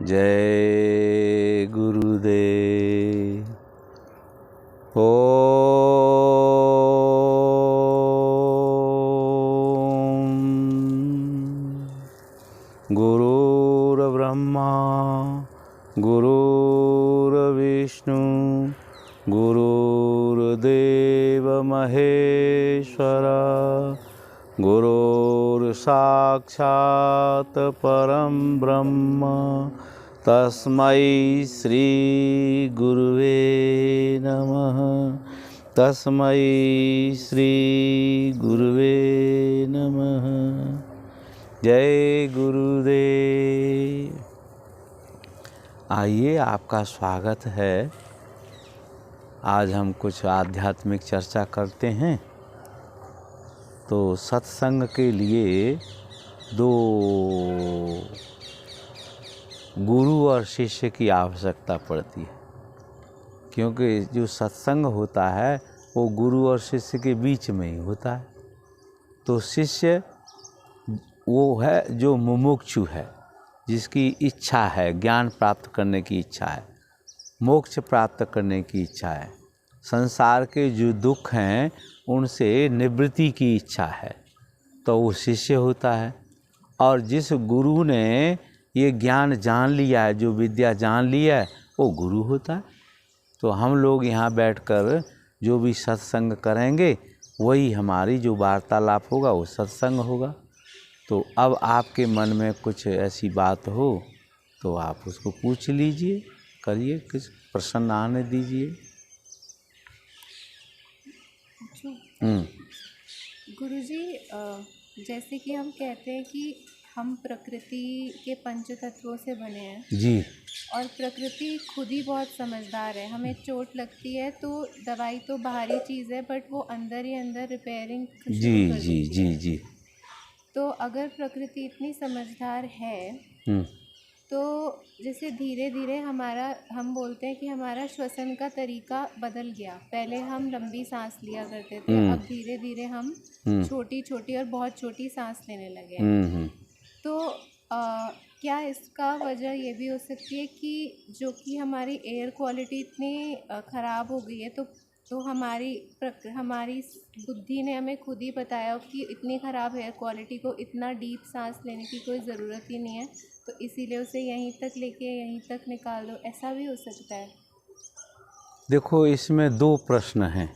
जय गुरुदेव। ओम। गुरुर्ब्रह्मा गुरुर्विष्णु गुरुर्देव महेश्वरा गुरुर्साक्षात् परं ब्रह्म तस्मै श्री गुरुवे नमः। तस्मै श्री गुरुवे नमः। जय गुरुदेव। आइए, आपका स्वागत है। आज हम कुछ आध्यात्मिक चर्चा करते हैं। तो सत्संग के लिए दो गुरु और शिष्य की आवश्यकता पड़ती है, क्योंकि जो सत्संग होता है वो गुरु और शिष्य के बीच में ही होता है। तो शिष्य वो है जो मुमुक्षु है, जिसकी इच्छा है, ज्ञान प्राप्त करने की इच्छा है, मोक्ष प्राप्त करने की इच्छा है, संसार के जो दुख हैं उनसे निवृत्ति की इच्छा है, तो वो शिष्य होता है। और जिस गुरु ने ये ज्ञान जान लिया है, जो विद्या जान लिया है, वो गुरु होता है। तो हम लोग यहाँ बैठकर जो भी सत्संग करेंगे वही हमारी जो वार्तालाप होगा वो सत्संग होगा। तो अब आपके मन में कुछ ऐसी बात हो तो आप उसको पूछ लीजिए, करिए, कुछ प्रश्न आने दीजिए। गुरुजी, जैसे कि हम कहते हैं कि हम प्रकृति के पंच तत्वों से बने हैं जी, और प्रकृति खुद ही बहुत समझदार है। हमें चोट लगती है तो दवाई तो बाहरी चीज़ है, बट वो अंदर ही अंदर रिपेयरिंग जी शुरू कर जी देती है। जी जी। तो अगर प्रकृति इतनी समझदार है तो जैसे धीरे धीरे हम बोलते हैं कि हमारा श्वसन का तरीका बदल गया। पहले हम लंबी सांस लिया करते थे, अब धीरे धीरे हम छोटी छोटी और बहुत छोटी सांस लेने लगे हैं। तो क्या इसका वजह ये भी हो सकती है कि जो कि हमारी एयर क्वालिटी इतनी ख़राब हो गई है, तो हमारी बुद्धि ने हमें खुद ही बताया कि इतनी ख़राब एयर क्वालिटी को इतना डीप सांस लेने की कोई ज़रूरत ही नहीं है, तो इसीलिए उसे यहीं तक लेके यहीं तक निकाल दो। ऐसा भी हो सकता है? देखो, इसमें दो प्रश्न हैं।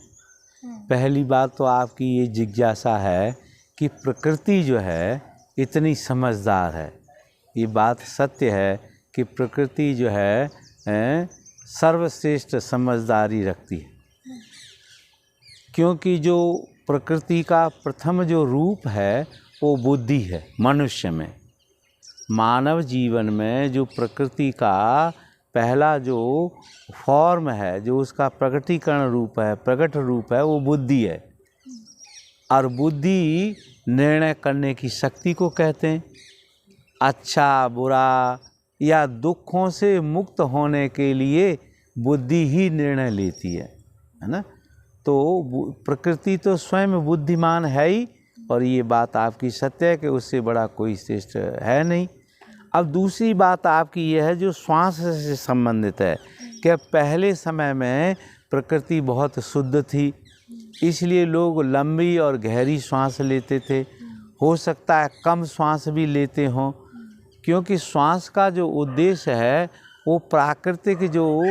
पहली बात तो आपकी ये जिज्ञासा है कि प्रकृति जो है इतनी समझदार है। ये बात सत्य है कि प्रकृति जो है सर्वश्रेष्ठ समझदारी रखती है, क्योंकि जो प्रकृति का प्रथम जो रूप है वो बुद्धि है। मनुष्य में, मानव जीवन में जो प्रकृति का पहला जो फॉर्म है, जो उसका प्रकटीकरण रूप है, प्रकट रूप है, वो बुद्धि है। और बुद्धि निर्णय करने की शक्ति को कहते हैं। अच्छा बुरा या दुखों से मुक्त होने के लिए बुद्धि ही निर्णय लेती है ना। तो प्रकृति तो स्वयं बुद्धिमान है ही, और ये बात आपकी सत्य है कि उससे बड़ा कोई श्रेष्ठ है नहीं। अब दूसरी बात आपकी यह है जो श्वास से संबंधित है, कि पहले समय में प्रकृति बहुत शुद्ध थी, इसलिए लोग लंबी और गहरी श्वास लेते थे। हो सकता है कम श्वास भी लेते हों, क्योंकि श्वास का जो उद्देश्य है वो प्राकृतिक जो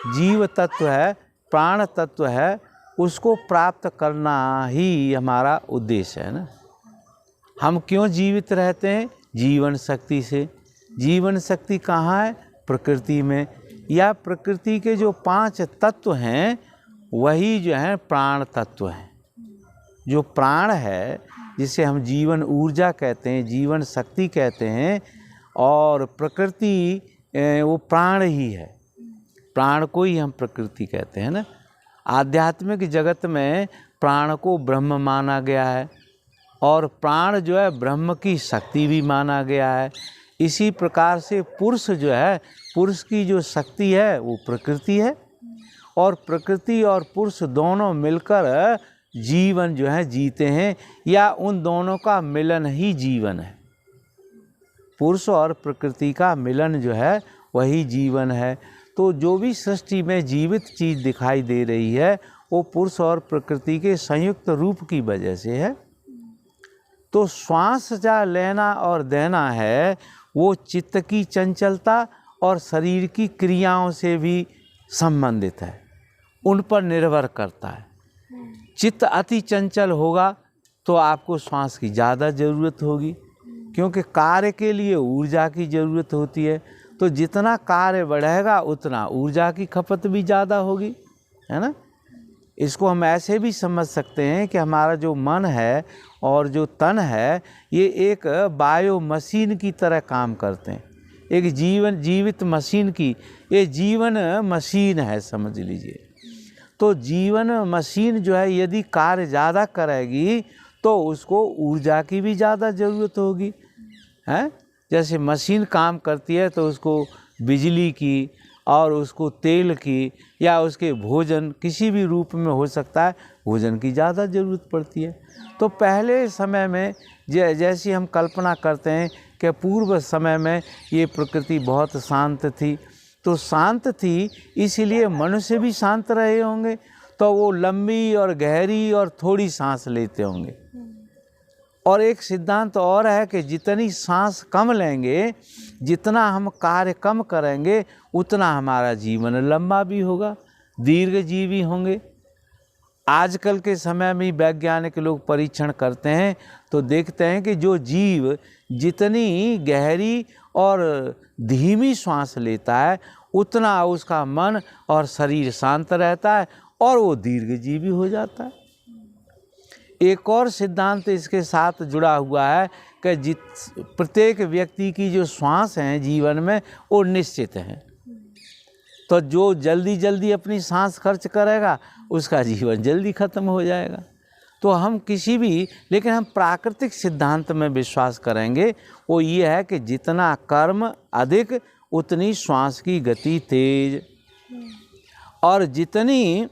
जीव तत्व है, प्राण तत्व है, उसको प्राप्त करना ही हमारा उद्देश्य है ना। हम क्यों जीवित रहते हैं? जीवन शक्ति से। जीवन शक्ति कहाँ है? प्रकृति में। या प्रकृति के जो 5 तत्व हैं वही जो है प्राण तत्व हैं। जो प्राण है, जिसे हम जीवन ऊर्जा कहते हैं, जीवन शक्ति कहते हैं, और प्रकृति वो प्राण ही है। प्राण को ही हम प्रकृति कहते हैं ना। आध्यात्मिक जगत में प्राण को ब्रह्म माना गया है, और प्राण जो है ब्रह्म की शक्ति भी माना गया है। इसी प्रकार से पुरुष जो है, पुरुष की जो शक्ति है वो प्रकृति है, और प्रकृति और पुरुष दोनों मिलकर जीवन जो है जीते हैं, या उन दोनों का मिलन ही जीवन है। पुरुष और प्रकृति का मिलन जो है वही जीवन है। तो जो भी सृष्टि में जीवित चीज़ दिखाई दे रही है वो पुरुष और प्रकृति के संयुक्त रूप की वजह से है। तो श्वास जा लेना और देना है वो चित्त की चंचलता और शरीर की क्रियाओं से भी संबंधित है, उन पर निर्भर करता है। चित्त अति चंचल होगा तो आपको श्वास की ज़्यादा ज़रूरत होगी, क्योंकि कार्य के लिए ऊर्जा की ज़रूरत होती है। तो जितना कार्य बढ़ेगा उतना ऊर्जा की खपत भी ज़्यादा होगी, है ना। इसको हम ऐसे भी समझ सकते हैं कि हमारा जो मन है और जो तन है ये एक बायो मशीन की तरह काम करते हैं, एक जीवित मशीन की, ये जीवन मशीन है समझ लीजिए। तो जीवन मशीन जो है यदि कार्य ज़्यादा करेगी तो उसको ऊर्जा की भी ज़्यादा ज़रूरत होगी, है। जैसे मशीन काम करती है तो उसको बिजली की और उसको तेल की या उसके भोजन किसी भी रूप में हो सकता है, भोजन की ज़्यादा ज़रूरत पड़ती है। तो पहले समय में जैसी हम कल्पना करते हैं कि पूर्व समय में ये प्रकृति बहुत शांत थी, तो शांत थी इसीलिए मनुष्य भी शांत रहे होंगे, तो वो लंबी और गहरी और थोड़ी सांस लेते होंगे। और एक सिद्धांत और है कि जितनी सांस कम लेंगे, जितना हम कार्य कम करेंगे, उतना हमारा जीवन लंबा भी होगा, दीर्घजीवी होंगे। आजकल के समय में वैज्ञानिक लोग परीक्षण करते हैं तो देखते हैं कि जो जीव जितनी गहरी और धीमी श्वास लेता है उतना उसका मन और शरीर शांत रहता है और वो दीर्घजीवी हो जाता है। एक और सिद्धांत इसके साथ जुड़ा हुआ है कि प्रत्येक व्यक्ति की जो श्वास हैं जीवन में वो निश्चित हैं। तो जो जल्दी जल्दी अपनी सांस खर्च करेगा उसका जीवन जल्दी खत्म हो जाएगा। तो हम लेकिन हम प्राकृतिक सिद्धांत में विश्वास करेंगे, वो ये है कि जितना कर्म अधिक उतनी श्वास की गति तेज, और जितनी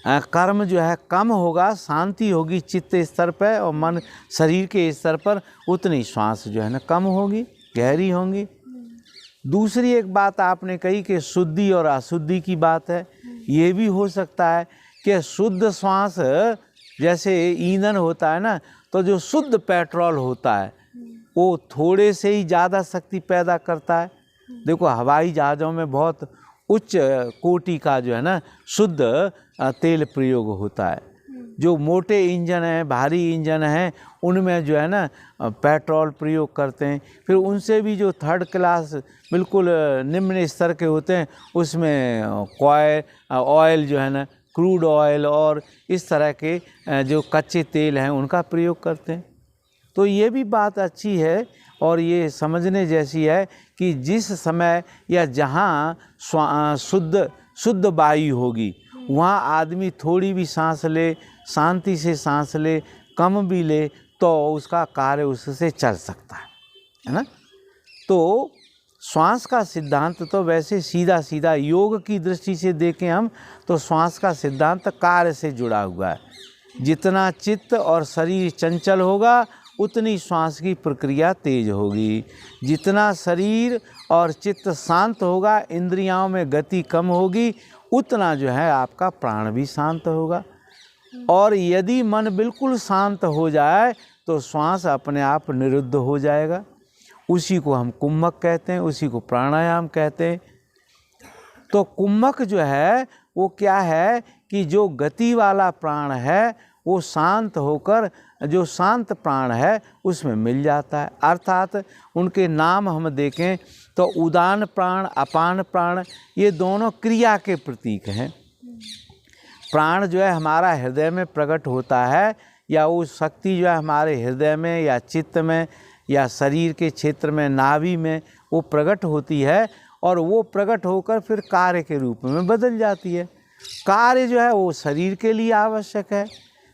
कर्म जो है कम होगा, शांति होगी चित्त स्तर पर और मन शरीर के स्तर पर, उतनी श्वास जो है ना कम होगी, गहरी होंगी। दूसरी एक बात आपने कही कि शुद्धि और अशुद्धि की बात है। ये भी हो सकता है कि शुद्ध श्वास जैसे ईंधन होता है ना, तो जो शुद्ध पेट्रोल होता है वो थोड़े से ही ज़्यादा शक्ति पैदा करता है। देखो हवाई जहाज़ों में बहुत उच्च कोटि का जो है ना शुद्ध तेल प्रयोग होता है। जो मोटे इंजन हैं, भारी इंजन हैं, उनमें जो है ना पेट्रोल प्रयोग करते हैं। फिर उनसे भी जो थर्ड क्लास बिल्कुल निम्न स्तर के होते हैं उसमें ऑयल जो है ना, क्रूड ऑयल और इस तरह के जो कच्चे तेल हैं उनका प्रयोग करते हैं। तो ये भी बात अच्छी है और ये समझने जैसी है कि जिस समय या जहाँ शुद्ध वायु होगी वहाँ आदमी थोड़ी भी सांस ले, शांति से सांस ले, कम भी ले, तो उसका कार्य उससे चल सकता है ना। तो श्वास का सिद्धांत तो वैसे सीधा सीधा योग की दृष्टि से देखें हम तो श्वास का सिद्धांत कार्य से जुड़ा हुआ है। जितना चित्त और शरीर चंचल होगा उतनी श्वास की प्रक्रिया तेज होगी। जितना शरीर और चित्त शांत होगा, इंद्रियों में गति कम होगी, उतना जो है आपका प्राण भी शांत होगा। और यदि मन बिल्कुल शांत हो जाए तो श्वास अपने आप निरुद्ध हो जाएगा। उसी को हम कुम्भक कहते हैं, उसी को प्राणायाम कहते हैं। तो कुम्भक जो है वो क्या है कि जो गति वाला प्राण है वो शांत होकर जो शांत प्राण है उसमें मिल जाता है। अर्थात उनके नाम हम देखें तो उदान प्राण, अपान प्राण, ये दोनों क्रिया के प्रतीक हैं। प्राण जो है हमारा हृदय में प्रकट होता है, या वो शक्ति जो है हमारे हृदय में या चित्त में या शरीर के क्षेत्र में नाभि में वो प्रकट होती है, और वो प्रकट होकर फिर कार्य के रूप में बदल जाती है। कार्य जो है वो शरीर के लिए आवश्यक है।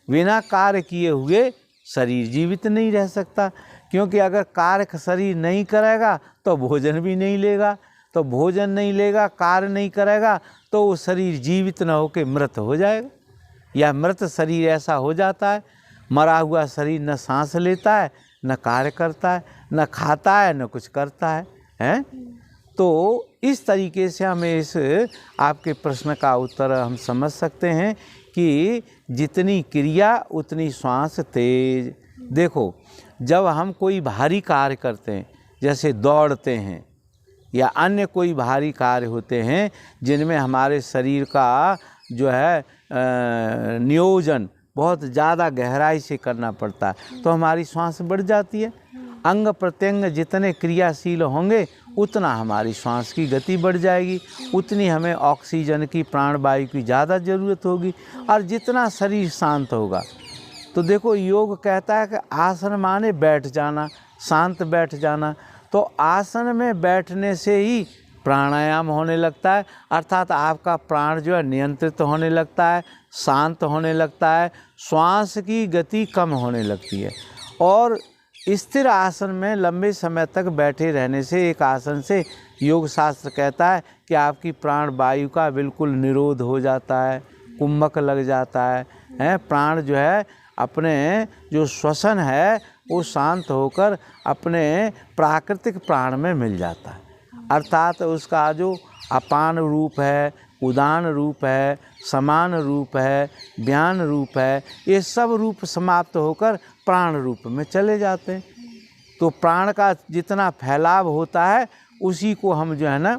बिना कार्य किए हुए शरीर जीवित नहीं रह सकता, क्योंकि अगर कार्य शरीर नहीं करेगा तो भोजन भी नहीं लेगा, तो भोजन नहीं लेगा, कार्य नहीं करेगा तो वो शरीर जीवित न होकर मृत हो जाएगा। या मृत शरीर ऐसा हो जाता है, मरा हुआ शरीर न सांस लेता है, न कार्य करता है, न खाता है, न कुछ करता है, हैं? तो इस तरीके से हमें इस आपके प्रश्न का उत्तर हम समझ सकते हैं कि जितनी क्रिया उतनी श्वास तेज। देखो, जब हम कोई भारी कार्य करते हैं, जैसे दौड़ते हैं या अन्य कोई भारी कार्य होते हैं जिनमें हमारे शरीर का जो है नियोजन बहुत ज़्यादा गहराई से करना पड़ता है, तो हमारी श्वास बढ़ जाती है। अंग प्रत्यंग जितने क्रियाशील होंगे उतना हमारी श्वास की गति बढ़ जाएगी, उतनी हमें ऑक्सीजन की, प्राणवायु की ज़्यादा ज़रूरत होगी। और जितना शरीर शांत होगा, तो देखो योग कहता है कि आसन माने बैठ जाना, शांत बैठ जाना। तो आसन में बैठने से ही प्राणायाम होने लगता है, अर्थात आपका प्राण जो है नियंत्रित होने लगता है, शांत होने लगता है, श्वास की गति कम होने लगती है। और स्थिर आसन में लंबे समय तक बैठे रहने से, एक आसन से, योग शास्त्र कहता है कि आपकी प्राण वायु का बिल्कुल निरोध हो जाता है, कुंभक लग जाता है, प्राण जो है अपने जो श्वसन है वो शांत होकर अपने प्राकृतिक प्राण में मिल जाता है। अर्थात उसका जो अपान रूप है, उदान रूप है, समान रूप है, व्यान रूप है, ये सब रूप समाप्त होकर प्राण रूप में चले जाते हैं। तो प्राण का जितना फैलाव होता है उसी को हम जो है ना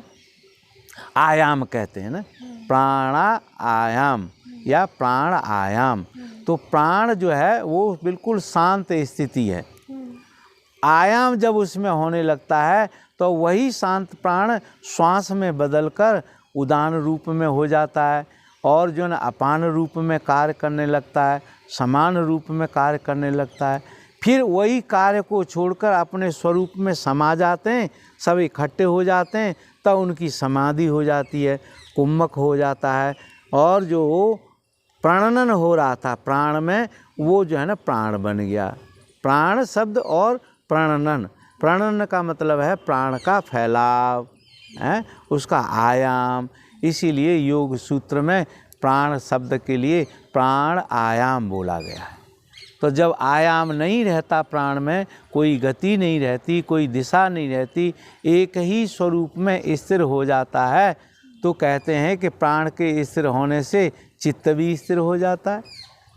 आयाम कहते हैं ना, प्राणायाम या प्राण आयाम। तो प्राण जो है वो बिल्कुल शांत स्थिति है। आयाम जब उसमें होने लगता है तो वही शांत प्राण श्वास में बदलकर उदान रूप में हो जाता है, और जो है ना अपान रूप में कार्य करने लगता है, समान रूप में कार्य करने लगता है। फिर वही कार्य को छोड़कर अपने स्वरूप में समा जाते हैं, सब इकट्ठे हो जाते हैं, तब उनकी समाधि हो जाती है, कुम्भक हो जाता है। और जो प्रणनन हो रहा था प्राण में, वो जो है ना प्राण बन गया। प्राण शब्द और प्रणनन, प्रणनन का मतलब है प्राण का फैलाव है, उसका आयाम। इसीलिए योग सूत्र में प्राण शब्द के लिए प्राण आयाम बोला गया है। तो जब आयाम नहीं रहता प्राण में, कोई गति नहीं रहती, कोई दिशा नहीं रहती, एक ही स्वरूप में स्थिर हो जाता है, तो कहते हैं कि प्राण के स्थिर होने से चित्त भी स्थिर हो जाता है,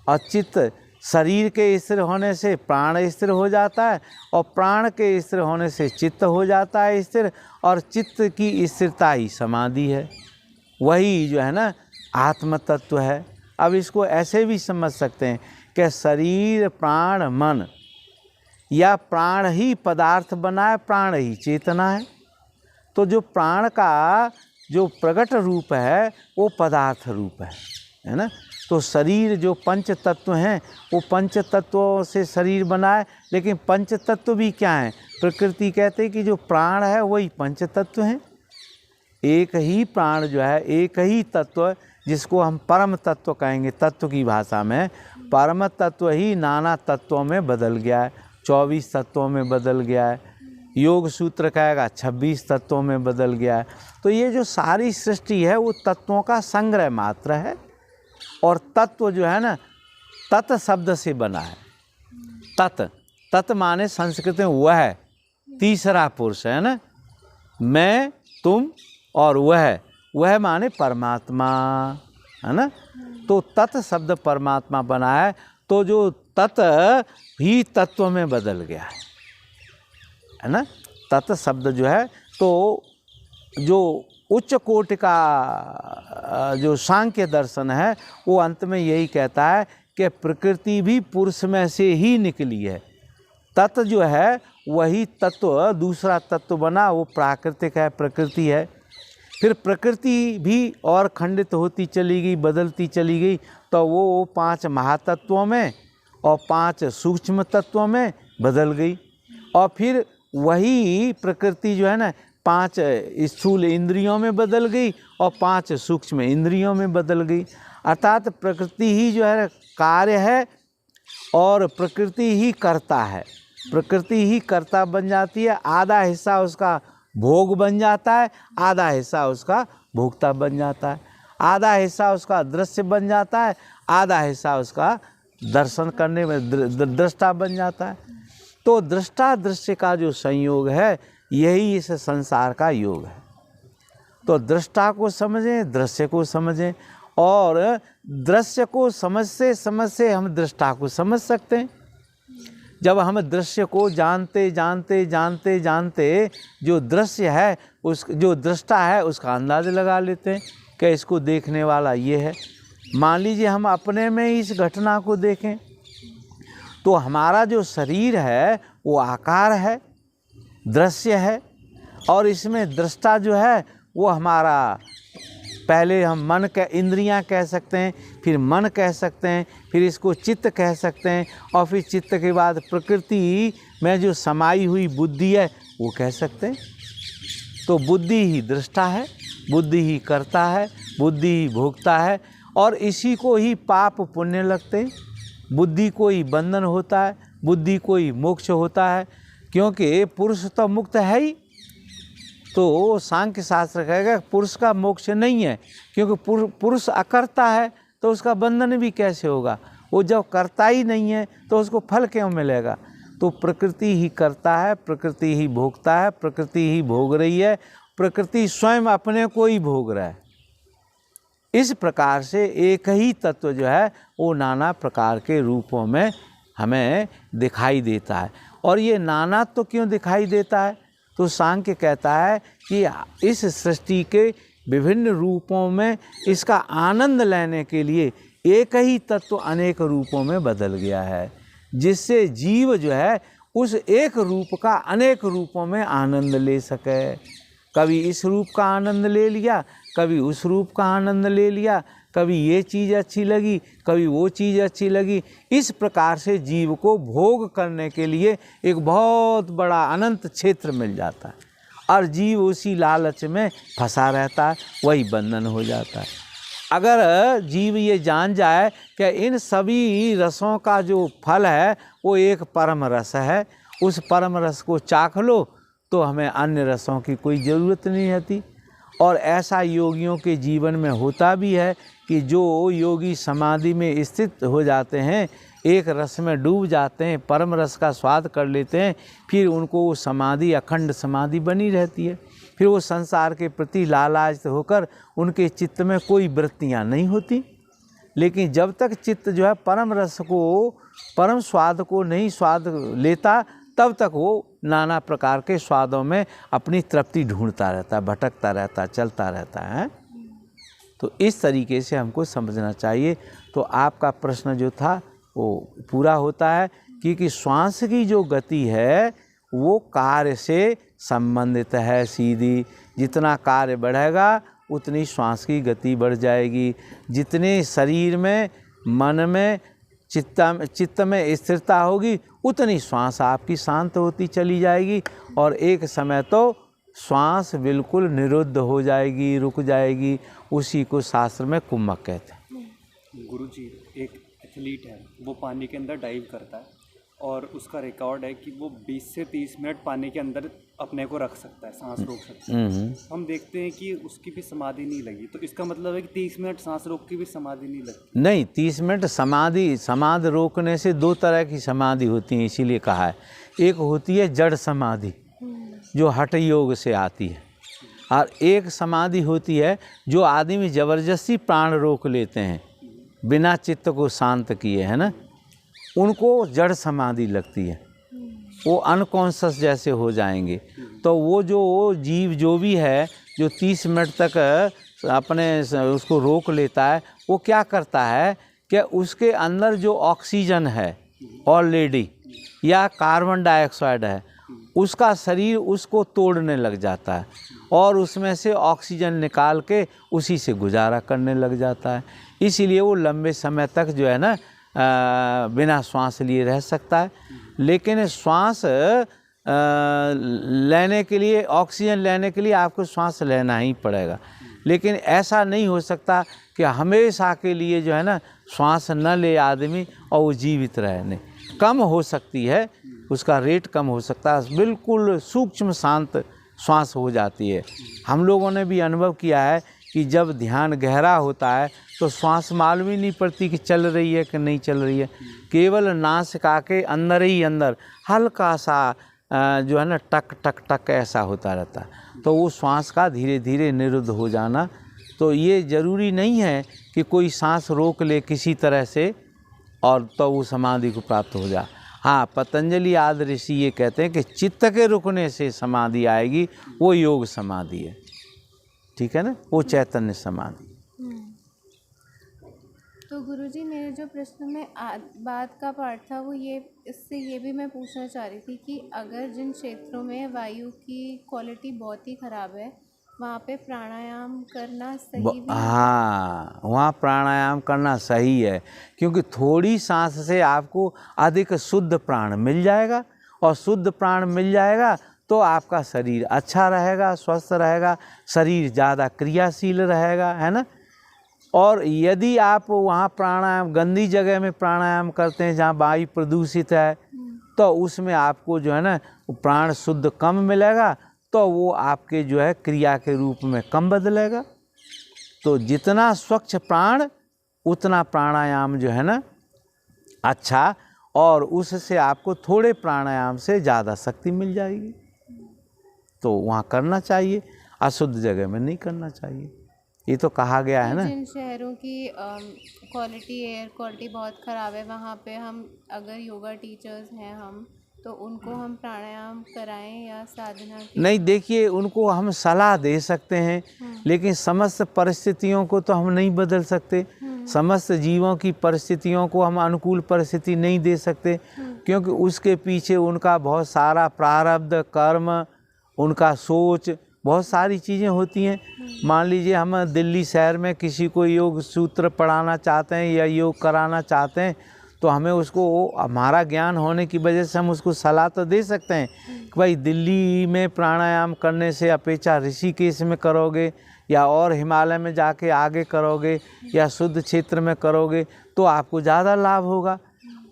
और चित्त शरीर के स्थिर होने से प्राण स्थिर हो जाता है, और प्राण के स्थिर होने से चित्त हो जाता है स्थिर, और चित्त की स्थिरता ही समाधि है। वही जो है ना आत्म तत्व है। अब इसको ऐसे भी समझ सकते हैं कि शरीर, प्राण, मन, या प्राण ही पदार्थ बना है, प्राण ही चेतना है। तो जो प्राण का जो प्रकट रूप है वो पदार्थ रूप है ना। तो शरीर जो पंच तत्व हैं वो पंच तत्वों से शरीर बना है, लेकिन पंच तत्व भी क्या हैं? प्रकृति कहते हैं कि जो प्राण है वही पंच तत्व हैं। एक ही प्राण जो है, एक ही तत्व, जिसको हम परम तत्व कहेंगे तत्व की भाषा में, परम तत्व ही नाना तत्वों में बदल गया है, 24 तत्वों में बदल गया है। योग सूत्र कहेगा 26 तत्वों में बदल गया है। तो ये जो सारी सृष्टि है वो तत्वों का संग्रह मात्र है। और तत्व जो है ना, तत् शब्द से बना है। तत् माने संस्कृत में वह, तीसरा पुरुष है ना, मैं, तुम और वह माने परमात्मा है ना। तो तत् शब्द परमात्मा बना है, तो जो तत् ही तत्व में बदल गया है ना। तत् शब्द जो है, तो जो उच्च कोटि का जो सांख्य दर्शन है वो अंत में यही कहता है कि प्रकृति भी पुरुष में से ही निकली है। तत् जो है वही तत्व दूसरा तत्व बना, वो प्राकृतिक है, प्रकृति है। फिर प्रकृति भी और खंडित होती चली गई, बदलती चली गई, तो वो 5 महातत्वों में और 5 सूक्ष्म तत्वों में बदल गई। और फिर वही प्रकृति जो है ना 5 स्थूल इंद्रियों में बदल गई और 5 सूक्ष्म इंद्रियों में बदल गई। अर्थात प्रकृति ही जो है कार्य है और प्रकृति ही कर्ता है। प्रकृति ही कर्ता बन जाती है, आधा हिस्सा उसका भोग बन जाता है, आधा हिस्सा उसका भोक्ता बन जाता है, आधा हिस्सा उसका दृश्य बन जाता है, आधा हिस्सा उसका दर्शन करने में दृष्टा बन जाता है। तो दृष्टा दृश्य का जो संयोग है यही इस संसार का योग है। तो दृष्टा को समझें, दृश्य को समझें, और दृश्य को समझते हम दृष्टा को समझ सकते हैं। जब हम दृश्य को जानते जानते जानते जानते जो दृश्य है, उस जो दृष्टा है उसका अंदाज़ लगा लेते हैं कि इसको देखने वाला ये है। मान लीजिए हम अपने में इस घटना को देखें तो हमारा जो शरीर है वो आकार है, दृश्य है, और इसमें दृष्टा जो है वो हमारा, पहले हम मन के इंद्रियां कह सकते हैं, फिर मन कह सकते हैं, फिर इसको चित्त कह सकते हैं, और फिर चित्त के बाद प्रकृति में जो समाई हुई बुद्धि है वो कह सकते हैं। तो बुद्धि ही दृष्टा है, बुद्धि ही करता है, बुद्धि ही भोगता है, और इसी को ही पाप पुण्य लगते हैं। बुद्धि को ही बंधन होता है, बुद्धि को ही मोक्ष होता है, क्योंकि पुरुष तो मुक्त है ही। तो सांख्य शास्त्र कहेगा पुरुष का मोक्ष नहीं है, क्योंकि पुरुष अकर्ता है तो उसका बंधन भी कैसे होगा। वो जब करता ही नहीं है तो उसको फल क्यों मिलेगा। तो प्रकृति ही करता है, प्रकृति ही भोगता है, प्रकृति ही भोग रही है, प्रकृति स्वयं अपने को ही भोग रहा है। इस प्रकार से एक ही तत्व जो है वो नाना प्रकार के रूपों में हमें दिखाई देता है। और ये नाना तो क्यों दिखाई देता है, तो सांख्य कहता है कि इस सृष्टि के विभिन्न रूपों में इसका आनंद लेने के लिए एक ही तत्व अनेक रूपों में बदल गया है, जिससे जीव जो है उस एक रूप का अनेक रूपों में आनंद ले सके। कभी इस रूप का आनंद ले लिया, कभी उस रूप का आनंद ले लिया, कभी ये चीज़ अच्छी लगी, कभी वो चीज़ अच्छी लगी। इस प्रकार से जीव को भोग करने के लिए एक बहुत बड़ा अनंत क्षेत्र मिल जाता है, और जीव उसी लालच में फंसा रहता है, वही बंधन हो जाता है। अगर जीव ये जान जाए कि इन सभी रसों का जो फल है वो एक परम रस है, उस परम रस को चाख लो तो हमें अन्य रसों की कोई ज़रूरत नहीं रहती। और ऐसा योगियों के जीवन में होता भी है कि जो योगी समाधि में स्थित हो जाते हैं, एक रस में डूब जाते हैं, परम रस का स्वाद कर लेते हैं, फिर उनको वो समाधि अखंड समाधि बनी रहती है। फिर वो संसार के प्रति लालायित होकर उनके चित्त में कोई वृत्तियाँ नहीं होती। लेकिन जब तक चित्त जो है परम रस को, परम स्वाद को नहीं स्वाद लेता, तब तक वो नाना प्रकार के स्वादों में अपनी तृप्ति ढूंढता रहता है, भटकता रहता है, चलता रहता है। तो इस तरीके से हमको समझना चाहिए। तो आपका प्रश्न जो था वो पूरा होता है, क्योंकि श्वास की जो गति है वो कार्य से संबंधित है सीधी। जितना कार्य बढ़ेगा उतनी श्वास की गति बढ़ जाएगी। जितने शरीर में, मन में, चित्त में स्थिरता होगी उतनी श्वास आपकी शांत होती चली जाएगी, और एक समय तो श्वास बिल्कुल निरुद्ध हो जाएगी, रुक जाएगी। उसी को शास्त्र में कुम्भक कहते हैं। गुरुजी, एक एथलीट है, वो पानी के अंदर डाइव करता है और उसका रिकॉर्ड है कि वो 20 से 30 मिनट पानी के अंदर अपने को रख सकता है, सांस रोक सकता है। हम देखते हैं कि उसकी भी समाधि नहीं लगी, तो इसका मतलब है कि 30 मिनट सांस रोक की भी समाधि नहीं लगती? नहीं, 30 मिनट समाधि रोकने से दो तरह की समाधि होती है, इसीलिए कहा है। एक होती है जड़ समाधि जो हठ योग से आती है, और एक समाधि होती है जो आदमी जबरदस्ती प्राण रोक लेते हैं बिना चित्त को शांत किए, है ना, उनको जड़ समाधि लगती है। वो अनकॉन्शस जैसे हो जाएंगे। तो वो जो जीव जो भी है जो 30 मिनट तक अपने उसको रोक लेता है, वो क्या करता है कि उसके अंदर जो ऑक्सीजन है ऑलरेडी या कार्बन डाइऑक्साइड है, उसका शरीर उसको तोड़ने लग जाता है और उसमें से ऑक्सीजन निकाल के उसी से गुजारा करने लग जाता है। इसीलिए वो लंबे समय तक जो है ना बिना श्वास लिए रह सकता है। लेकिन श्वास लेने के लिए, ऑक्सीजन लेने के लिए आपको श्वास लेना ही पड़ेगा। लेकिन ऐसा नहीं हो सकता कि हमेशा के लिए जो है ना श्वास न ले आदमी और वो जीवित रहे। नहीं, कम हो सकती है, उसका रेट कम हो सकता है, बिल्कुल सूक्ष्म शांत श्वास हो जाती है। हम लोगों ने भी अनुभव किया है कि जब ध्यान गहरा होता है तो श्वास मालूम ही नहीं पड़ती कि चल रही है कि नहीं चल रही है। केवल नासिका के अंदर ही अंदर हल्का सा जो है ना टक टक टक ऐसा होता रहता है, तो वो श्वास का धीरे धीरे निरुद्ध हो जाना। तो ये ज़रूरी नहीं है कि कोई सांस रोक ले किसी तरह से और तो वो समाधि को प्राप्त हो जाए। हाँ, पतंजलि आदि ऋषि ये कहते हैं कि चित्त के रुकने से समाधि आएगी, वो योग समाधि है, ठीक है ना, वो चैतन्य समाधि। तो गुरुजी, मेरे जो प्रश्न में बात का पार्ट था वो इससे ये भी मैं पूछना चाह रही थी कि अगर जिन क्षेत्रों में वायु की क्वालिटी बहुत ही ख़राब है वहाँ पे प्राणायाम करना सही भी है? हाँ, वहाँ प्राणायाम करना सही है, क्योंकि थोड़ी सांस से आपको अधिक शुद्ध प्राण मिल जाएगा, और शुद्ध प्राण मिल जाएगा तो आपका शरीर अच्छा रहेगा, स्वस्थ रहेगा, शरीर ज़्यादा क्रियाशील रहेगा, है ना। और यदि आप वहाँ प्राणायाम गंदी जगह में प्राणायाम करते हैं जहाँ वायु प्रदूषित है, तो उसमें आपको जो है ना प्राण शुद्ध कम मिलेगा, तो वो आपके जो है क्रिया के रूप में कम बदलेगा। तो जितना स्वच्छ प्राण उतना प्राणायाम जो है ना अच्छा, और उससे आपको थोड़े प्राणायाम से ज़्यादा शक्ति मिल जाएगी। तो वहाँ करना चाहिए, अशुद्ध जगह में नहीं करना चाहिए, ये तो कहा गया है ना। जिन शहरों की क्वालिटी एयर क्वालिटी बहुत ख़राब है वहाँ पे हम अगर योगा टीचर्स हैं हम तो उनको हम प्राणायाम कराएं या साधना की? नहीं, देखिए उनको हम सलाह दे सकते हैं, लेकिन समस्त परिस्थितियों को तो हम नहीं बदल सकते, समस्त जीवों की परिस्थितियों को हम अनुकूल परिस्थिति नहीं दे सकते, क्योंकि उसके पीछे उनका बहुत सारा प्रारब्ध कर्म, उनका सोच, बहुत सारी चीज़ें होती हैं। मान लीजिए हम दिल्ली शहर में किसी को योग सूत्र पढ़ाना चाहते हैं या योग कराना चाहते हैं, तो हमें उसको हमारा ज्ञान होने की वजह से हम उसको सलाह तो दे सकते हैं कि भाई दिल्ली में प्राणायाम करने से अपेक्षा ऋषिकेश में करोगे या और हिमालय में जाके आगे करोगे या शुद्ध क्षेत्र में करोगे तो आपको ज़्यादा लाभ होगा।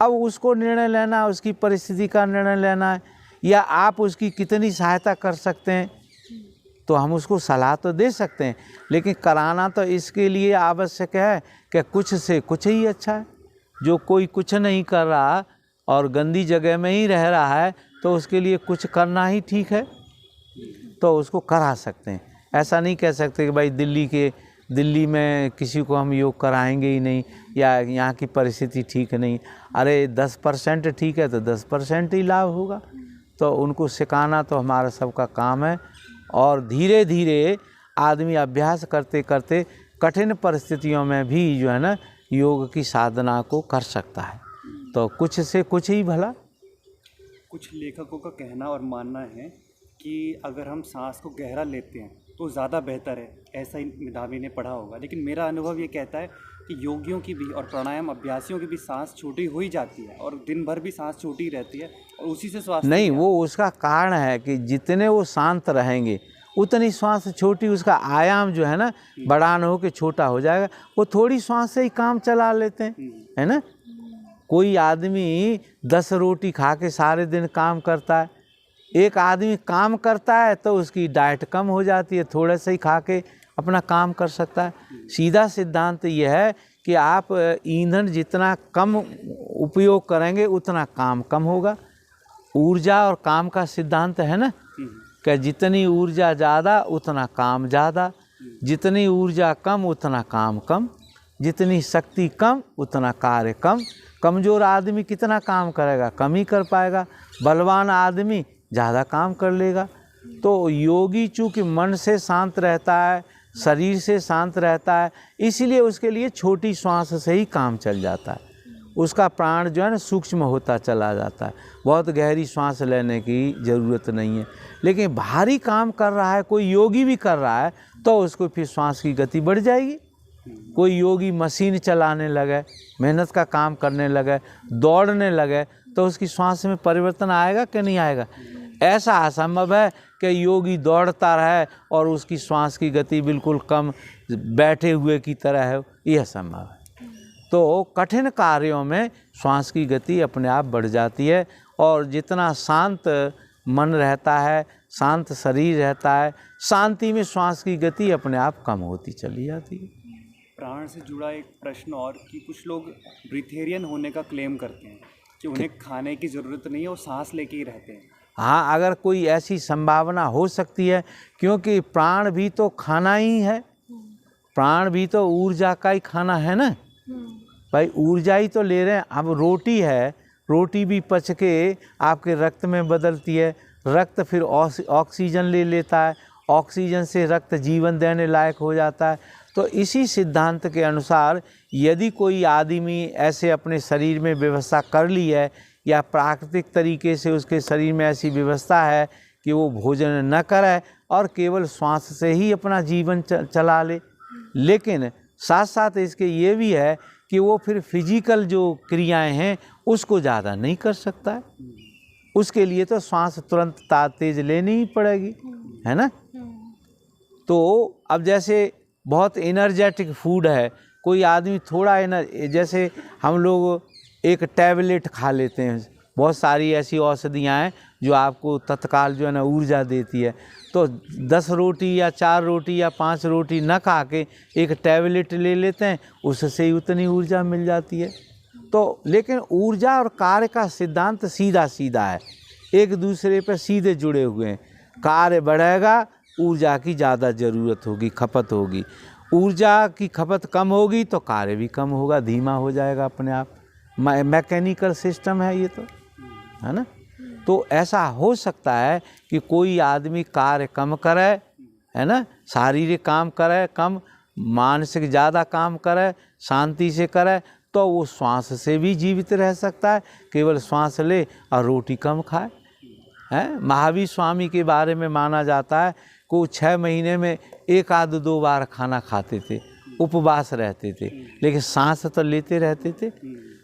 अब उसको निर्णय लेना, उसकी परिस्थिति का निर्णय लेना है, या आप उसकी कितनी सहायता कर सकते हैं, तो हम उसको सलाह तो दे सकते हैं, लेकिन कराना तो इसके लिए आवश्यक है कि कुछ से कुछ ही अच्छा है। जो कोई कुछ नहीं कर रहा और गंदी जगह में ही रह रहा है तो उसके लिए कुछ करना ही ठीक है, तो उसको करा सकते हैं। ऐसा नहीं कह सकते कि भाई दिल्ली में किसी को हम योग कराएंगे ही नहीं, या यहाँ की परिस्थिति ठीक नहीं। अरे 10% ठीक है तो 10% ही लाभ होगा, तो उनको सिखाना तो हमारा सबका काम है। और धीरे धीरे आदमी अभ्यास करते करते कठिन परिस्थितियों में भी जो है ना योग की साधना को कर सकता है, तो कुछ से कुछ ही भला। कुछ लेखकों का कहना और मानना है कि अगर हम सांस को गहरा लेते हैं तो ज़्यादा बेहतर है, ऐसा ही मेधावी ने पढ़ा होगा। लेकिन मेरा अनुभव ये कहता है कि योगियों की भी और प्राणायाम अभ्यासियों की भी सांस छोटी हो ही जाती है और दिन भर भी सांस छोटी रहती है और उसी से स्वास्थ्य नहीं, वो उसका कारण है कि जितने वो शांत रहेंगे उतनी श्वास छोटी, उसका आयाम जो है ना बड़ा न हो के छोटा हो जाएगा। वो थोड़ी श्वास से ही काम चला लेते हैं, है ना। कोई आदमी 10 रोटी खा के सारे दिन काम करता है, एक आदमी काम करता है तो उसकी डाइट कम हो जाती है, थोड़ा सा ही खा के अपना काम कर सकता है। सीधा सिद्धांत यह है कि आप ईंधन जितना कम उपयोग करेंगे उतना काम कम होगा। ऊर्जा और काम का सिद्धांत है ना कि जितनी ऊर्जा ज़्यादा उतना काम ज़्यादा, जितनी ऊर्जा कम उतना काम कम, जितनी शक्ति कम उतना कार्य कम। कमज़ोर आदमी कितना काम करेगा, कम ही कर पाएगा, बलवान आदमी ज़्यादा काम कर लेगा। तो योगी चूँकि मन से शांत रहता है, शरीर से शांत रहता है, इसीलिए उसके लिए छोटी श्वास से ही काम चल जाता है। उसका प्राण जो है ना सूक्ष्म होता चला जाता है, बहुत गहरी श्वास लेने की ज़रूरत नहीं है। लेकिन भारी काम कर रहा है, कोई योगी भी कर रहा है, तो उसको फिर श्वास की गति बढ़ जाएगी। कोई योगी मशीन चलाने लगे, मेहनत का काम करने लगे, दौड़ने लगे, तो उसकी श्वास में परिवर्तन आएगा कि नहीं आएगा? ऐसा असंभव है कि योगी दौड़ता रहे और उसकी श्वास की गति बिल्कुल कम बैठे हुए की तरह है, यह असंभव है। तो कठिन कार्यों में श्वास की गति अपने आप बढ़ जाती है, और जितना शांत मन रहता है, शांत शरीर रहता है, शांति में श्वास की गति अपने आप कम होती चली जाती है। प्राण से जुड़ा एक प्रश्न और कि कुछ लोग ब्रीथेरियन होने का क्लेम करते हैं कि उन्हें खाने की ज़रूरत नहीं है, वो सांस लेके ही रहते हैं। हाँ, अगर कोई ऐसी संभावना हो सकती है, क्योंकि प्राण भी तो खाना ही है, प्राण भी तो ऊर्जा का ही खाना है ना भाई, ऊर्जा ही तो ले रहे हैं। अब रोटी है, रोटी भी पच के आपके रक्त में बदलती है, रक्त फिर ऑक्सीजन ले लेता है, ऑक्सीजन से रक्त जीवन देने लायक हो जाता है। तो इसी सिद्धांत के अनुसार यदि कोई आदमी ऐसे अपने शरीर में व्यवस्था कर ली है, या प्राकृतिक तरीके से उसके शरीर में ऐसी व्यवस्था है कि वो भोजन न करे और केवल श्वास से ही अपना जीवन चला ले, लेकिन साथ साथ इसके ये भी है कि वो फिर फिजिकल जो क्रियाएं हैं उसको ज़्यादा नहीं कर सकता है, उसके लिए तो श्वास तुरंत तेज लेनी ही पड़ेगी, है ना। तो अब जैसे बहुत एनर्जेटिक फूड है, कोई आदमी थोड़ा जैसे हम लोग एक टैबलेट खा लेते हैं, बहुत सारी ऐसी औषधियाँ हैं जो आपको तत्काल जो है ना ऊर्जा देती है, तो 10 रोटी या 4 रोटी या 5 रोटी न खा के एक टैबलेट ले लेते हैं, उससे ही उतनी ऊर्जा मिल जाती है। तो लेकिन ऊर्जा और कार्य का सिद्धांत सीधा सीधा है, एक दूसरे पर सीधे जुड़े हुए हैं। कार्य बढ़ेगा, ऊर्जा की ज़्यादा ज़रूरत होगी, खपत होगी, ऊर्जा की खपत कम होगी तो कार्य भी कम होगा, धीमा हो जाएगा अपने आप। मैकेनिकल सिस्टम है ये तो, है ना। तो ऐसा हो सकता है कि कोई आदमी कार्य कम करे, है ना, शारीरिक काम करे कम, मानसिक ज़्यादा काम करे, शांति से करे, तो वो श्वास से भी जीवित रह सकता है, केवल श्वास ले और रोटी कम खाए, है। महावीर स्वामी के बारे में माना जाता है कि वो 6 महीने में 1 आध 2 बार खाना खाते थे, उपवास रहते थे, लेकिन सांस तो लेते रहते थे।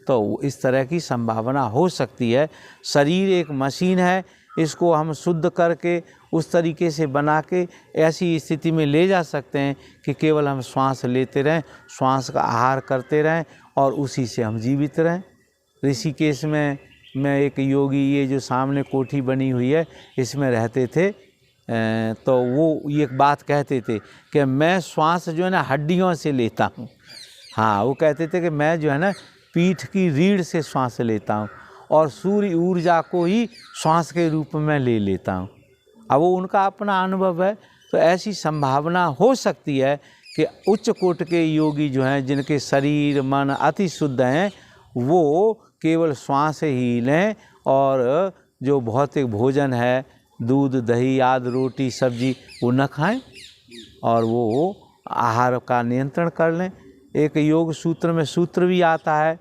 तो इस तरह की संभावना हो सकती है। शरीर एक मशीन है, इसको हम शुद्ध करके उस तरीके से बना के ऐसी स्थिति में ले जा सकते हैं कि केवल हम श्वास लेते रहें, श्वास का आहार करते रहें और उसी से हम जीवित रहें। ऋषिकेश में एक योगी, ये जो सामने कोठी बनी हुई है इसमें रहते थे, तो वो ये एक बात कहते थे कि मैं श्वास जो है ना हड्डियों से लेता हूँ। हाँ, वो कहते थे कि मैं जो है ना पीठ की रीढ़ से श्वास लेता हूँ और सूर्य ऊर्जा को ही श्वास के रूप में ले लेता हूँ। अब वो उनका अपना अनुभव है। तो ऐसी संभावना हो सकती है कि उच्च कोटि के योगी जो हैं, जिनके शरीर मन अति शुद्ध हैं, वो केवल श्वास ही लें और जो भौतिक भोजन है, दूध दही आदि रोटी सब्जी, वो न खाएं और वो आहार का नियंत्रण कर लें। एक योग सूत्र में सूत्र भी आता है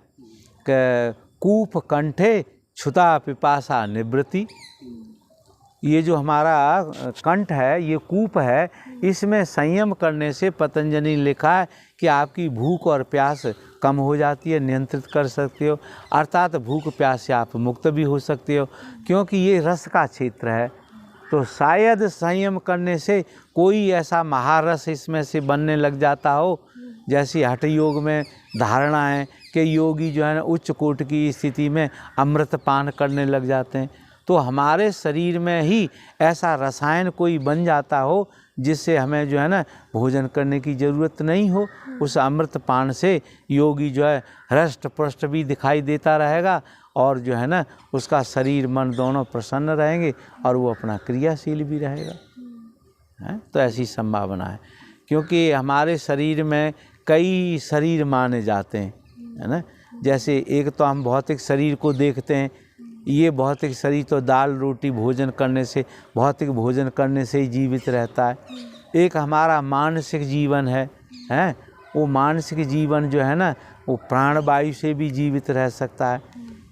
कि कूप कंठे छुता पिपासा निवृत्ति। ये जो हमारा कंठ है, ये कूप है, इसमें संयम करने से पतंजलि ने लिखा है कि आपकी भूख और प्यास कम हो जाती है, नियंत्रित कर सकते हो, अर्थात भूख प्यास से आप मुक्त भी हो सकते हो, क्योंकि ये रस का क्षेत्र है। तो शायद संयम करने से कोई ऐसा महारस इसमें से बनने लग जाता हो, जैसी हठ योग में धारणा है कि योगी जो है ना उच्च कोटि की स्थिति में अमृत पान करने लग जाते हैं। तो हमारे शरीर में ही ऐसा रसायन कोई बन जाता हो जिससे हमें जो है ना भोजन करने की ज़रूरत नहीं हो। उस अमृत पान से योगी जो है हृष्ट पुष्ट भी दिखाई देता रहेगा और जो है ना उसका शरीर मन दोनों प्रसन्न रहेंगे और वो अपना क्रियाशील भी रहेगा, है। तो ऐसी संभावना है, क्योंकि हमारे शरीर में कई शरीर माने जाते हैं, है ना। जैसे एक तो हम भौतिक शरीर को देखते हैं, ये भौतिक शरीर तो दाल रोटी भोजन करने से, भौतिक भोजन करने से ही जीवित रहता है। एक हमारा मानसिक जीवन है, वो मानसिक जीवन जो है ना वो प्राणवायु से भी जीवित रह सकता है।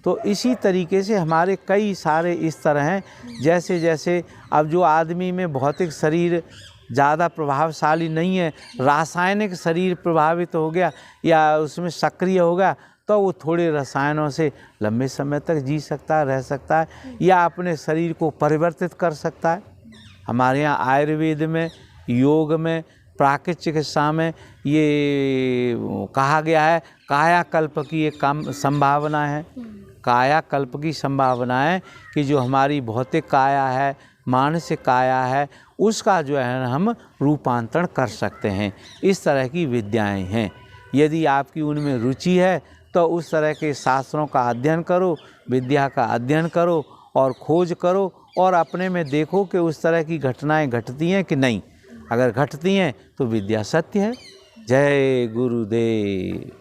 तो इसी तरीके से हमारे कई सारे इस तरह हैं। जैसे जैसे अब जो आदमी में भौतिक शरीर ज़्यादा प्रभावशाली नहीं है, रासायनिक शरीर प्रभावित हो गया या उसमें सक्रिय हो गया, तो वो थोड़े रसायनों से लंबे समय तक जी सकता है, रह सकता है, या अपने शरीर को परिवर्तित कर सकता है। हमारे यहाँ आयुर्वेद में, योग में, प्राकृतिक चिकित्सा में ये कहा गया है कायाकल्प की एक संभावना है। कायाकल्प की संभावना है कि जो हमारी भौतिक काया है, मानसिक काया है, उसका जो है हम रूपांतरण कर सकते हैं। इस तरह की विद्याएं हैं। यदि आपकी उनमें रुचि है तो उस तरह के शास्त्रों का अध्ययन करो, विद्या का अध्ययन करो और खोज करो और अपने में देखो कि उस तरह की घटनाएं घटती हैं कि नहीं। अगर घटती हैं तो विद्या सत्य है। जय गुरुदेव।